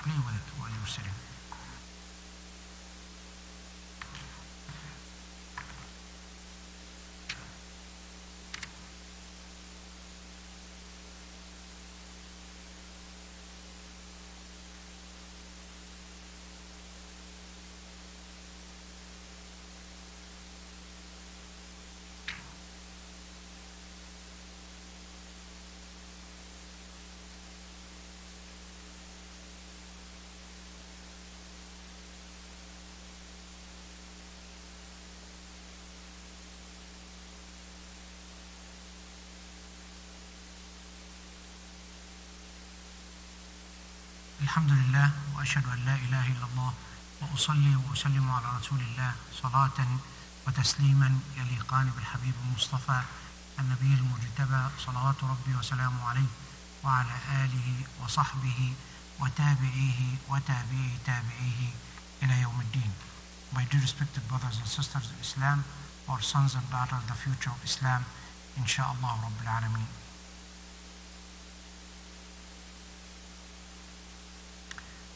play with it while you're sitting. الحمد لله وأشهد أن لا إله إلا الله وأصلي وأسلم على رسول الله صلاة وتسليما يليقان بالحبيب المصطفى النبي المجتبى صلوات ربي وسلامه عليه وعلى آله وصحبه وتابعيه وتابعي تابعيه إلى يوم الدين. My dear respected brothers and sisters in Islam, our sons and daughters, the future of Islam, inshaAllah Rabbil Alameen.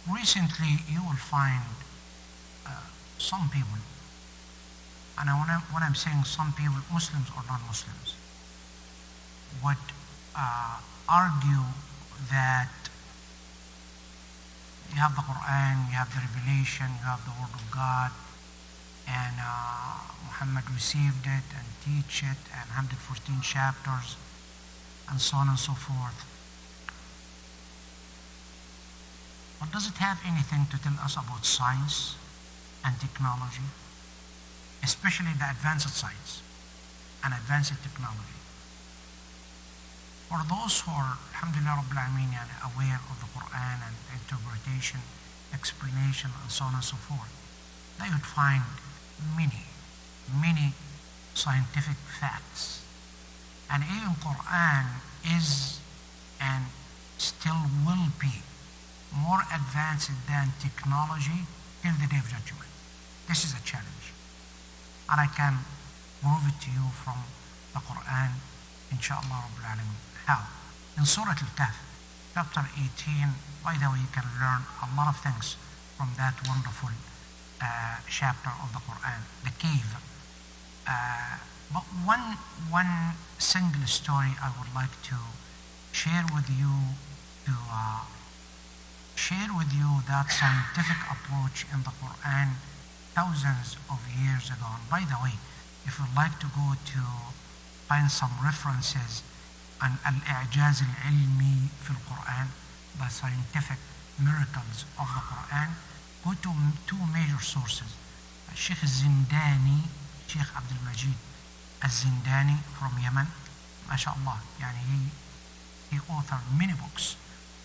Recently, you will find some people, and when I'm saying some people, Muslims or non-Muslims, would argue that you have the Quran, you have the revelation, you have the Word of God, and Muhammad received it and teach it, and 114 chapters, and so on and so forth. But does it have anything to tell us about science and technology, especially the advanced science and advanced technology? For those who are, alhamdulillah Rabbil Alameen, aware of the Quran and interpretation, explanation, and so on and so forth, they would find many scientific facts. And even Quran is and still will be more advanced than technology till the day of judgment. This is a challenge. And I can prove it to you from the Quran, inshaAllah Rabbil Alameen. How? In Surah Al-Kahf, chapter 18, by the way, you can learn a lot of things from that wonderful chapter of the Quran, the cave. But one single story I would like to share with you that scientific approach in the Quran thousands of years ago. And by the way, if you'd like to go to find some references on Al-I'jaz Al-Ilmi fil Quran, the scientific miracles of the Quran, go to two major sources. Sheikh Zindani, Sheikh Abdul Majid Al-Zindani from Yemen, mashallah, he authored many books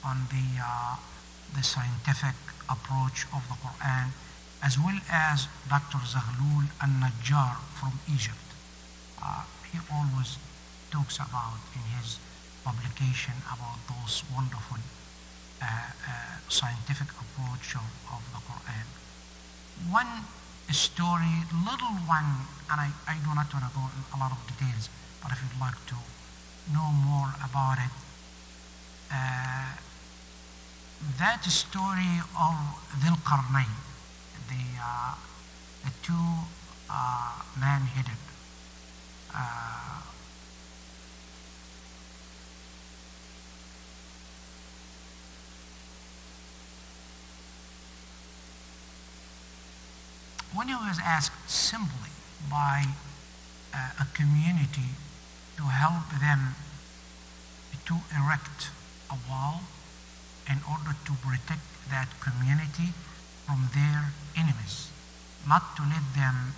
on the scientific approach of the Quran, as well as Dr. Zaghloul Al-Najjar from Egypt. He always talks about in his publication about those wonderful scientific approach of the Quran. One story, little one, and I do not want to go in a lot of details, but if you'd like to know more about it, that story of Dhul Qarnayn, the two man-headed when he was asked simply by a community to help them to erect a wall in order to protect that community from their enemies, not to let them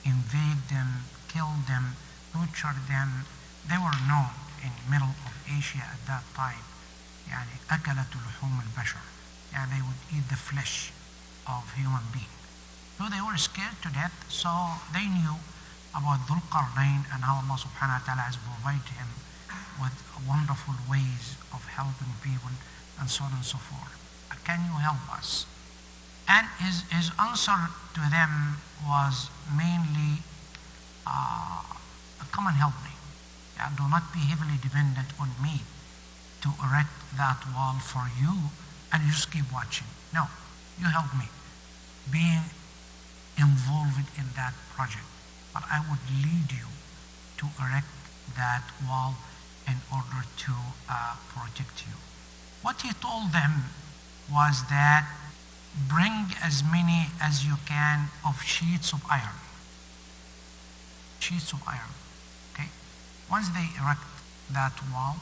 invade them, kill them, torture them. They were known in the middle of Asia at that time, أكلة لحوم البشر, they would eat the flesh of human beings. So they were scared to death, so they knew about Dhul Qarnayn and how Allah subhanahu wa ta'ala has provided him with wonderful ways of helping people and so on and so forth. Can you help us? And his answer to them was mainly, come and help me. Do not be heavily dependent on me to erect that wall for you and you just keep watching. No, you help me being involved in that project. But I would lead you to erect that wall in order to protect you. What he told them was that bring as many as you can of sheets of iron. Sheets of iron, okay? Once they erect that wall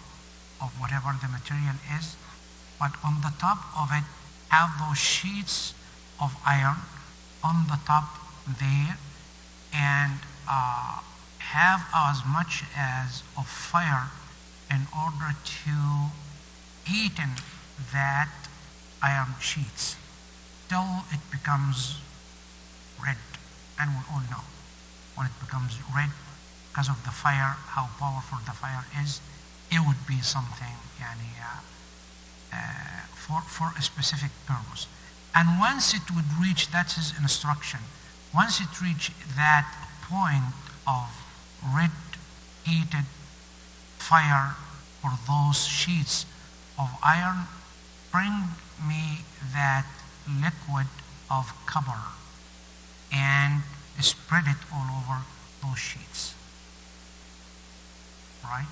of whatever the material is, but on the top of it, have those sheets of iron on the top there, and have as much as of fire in order to heaten that iron sheets till it becomes red. And we all know when it becomes red because of the fire, how powerful the fire is, it would be something for a specific purpose. And once it would reach, that's his instruction, once it reached that point of red heated fire for those sheets of iron, bring me that liquid of copper and spread it all over those sheets. Right?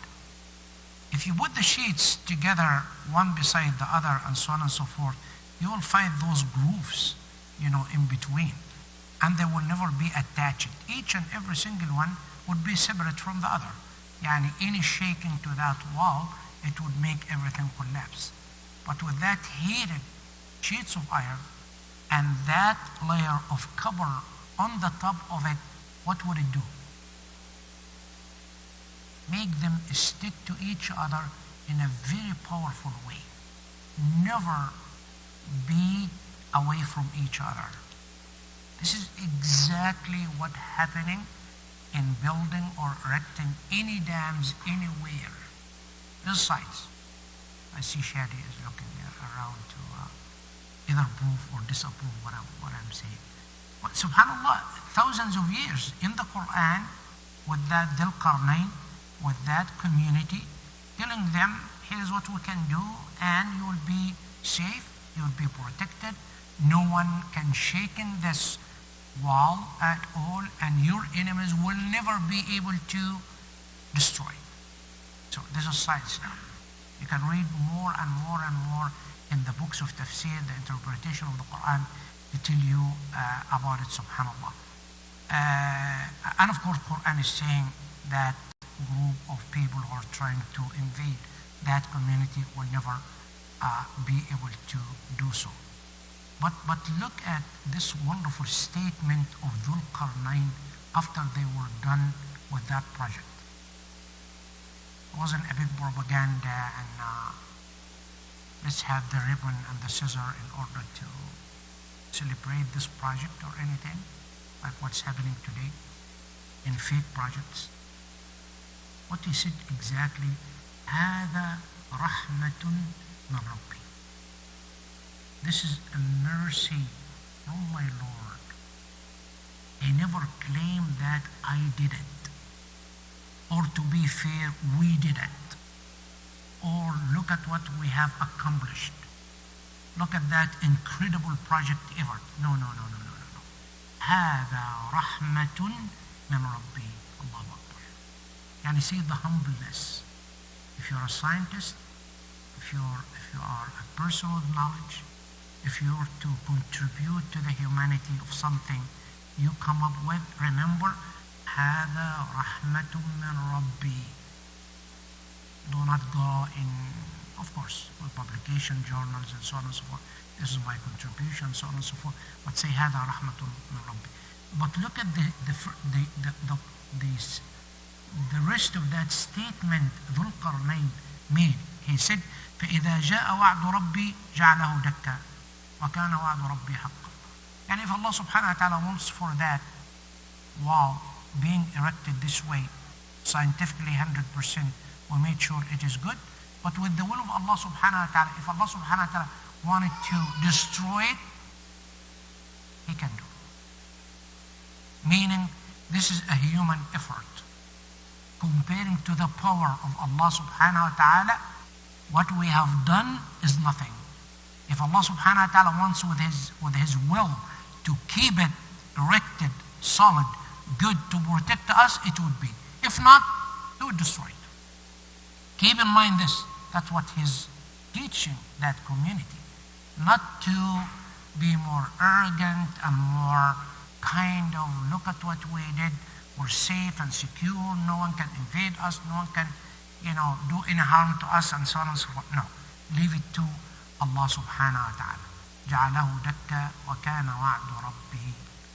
If you put the sheets together one beside the other and so on and so forth, you will find those grooves, in between, and they will never be attached. Each and every single one would be separate from the other. Any shaking to that wall, it would make everything collapse. But with that heated sheets of iron and that layer of copper on the top of it, what would it do? Make them stick to each other in a very powerful way. Never be away from each other. This is exactly what's happening in building or erecting any dams anywhere. These sites. I see Shadi is looking around to either prove or disapprove what I'm saying. But subhanAllah, thousands of years in the Quran with that Dhul Qarnayn, with that community, telling them, here's what we can do, and you will be safe, you will be protected, no one can shake in this wall at all, and your enemies will never be able to destroy. So this is science now. You can read more and more and more in the books of tafsir, the interpretation of the Quran, to tell you about it, subhanAllah. And of course, Quran is saying that group of people who are trying to invade that community will never be able to do so. But look at this wonderful statement of Dhul Qarnayn after they were done with that project. It wasn't a big propaganda and let's have the ribbon and the scissor in order to celebrate this project or anything like what's happening today in fake projects. What he said exactly, هذا رحمة من ربي. This is a mercy from my Lord. He never claimed that I did it, or to be fair, we did it, or look at what we have accomplished. Look at that incredible project ever. No. هذا رحمة من ربي. الله أكبر. Yani see the humbleness. If you're a scientist, if you are a person with knowledge, if you're to contribute to the humanity of something you come up with, remember, هذا رحمة من ربي. Do not go in, of course, with publication, journals, and so on and so forth. This is my contribution, so on and so forth. But say هذا رحمة من ربي. But look at the rest of that statement ذو القرنين made. He said, فإذا جاء وعد ربي جعله دكا وكان وعد ربي حقا. And if Allah subhanahu wa ta'ala wants for that wall being erected this way, scientifically 100%, we made sure it is good. But with the will of Allah subhanahu wa ta'ala, if Allah subhanahu wa ta'ala wanted to destroy it, He can do it. Meaning, this is a human effort. Comparing to the power of Allah subhanahu wa ta'ala, what we have done is nothing. If Allah subhanahu wa ta'ala wants with his will to keep it erected, solid, good, to protect us, it would be. If not, he would destroy it. Keep in mind this. That's what he's teaching that community. Not to be more arrogant and more kind of, look at what we did, we're safe and secure, no one can invade us, no one can, do any harm to us, and so on and so forth. No. Leave it to Allah subhanahu wa ta'ala. جَعَلَهُ دَكَّ وَكَانَ وَعْدُ رَبِّهِ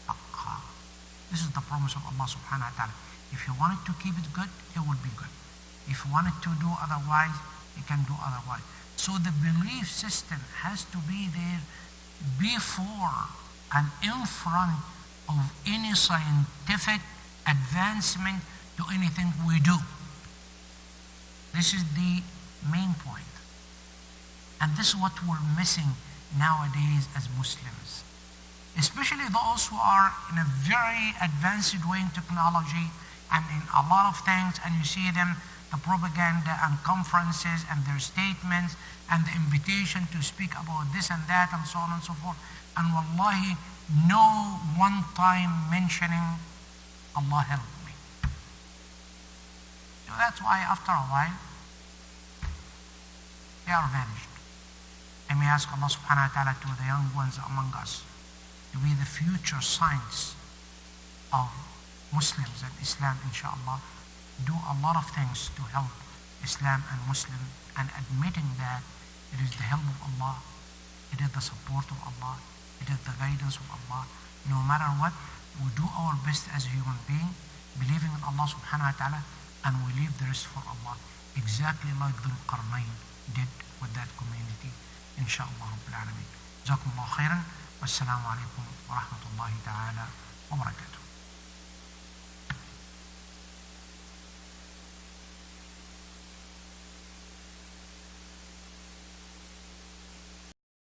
حَقًّا. This is the promise of Allah subhanahu wa ta'ala. If you wanted to keep it good, it would be good. If you wanted to do otherwise, you can do otherwise. So the belief system has to be there before and in front of any scientific advancement to anything we do. This is the main point. And this is what we're missing nowadays as Muslims. Especially those who are in a very advanced way in technology and in a lot of things, and you see them, the propaganda and conferences and their statements and the invitation to speak about this and that and so on and so forth. And wallahi, no one time mentioning Allah help me. So that's why after a while, they are vanished. I may ask Allah subhanahu wa ta'ala to the young ones among us to be the future signs of Muslims and Islam, inshallah. Do a lot of things to help Islam and Muslim, and admitting that it is the help of Allah, it is the support of Allah, it is the guidance of Allah. No matter what, we do our best as a human being, believing in Allah subhanahu wa ta'ala, and we leave the rest for Allah. Exactly like Dhul Qarnayn did with that community. Inshallah Rabbil Alameen. Jazakumullah khairan. Wassalamu alaikum wa rahmatullahi ta'ala wa barakatuh.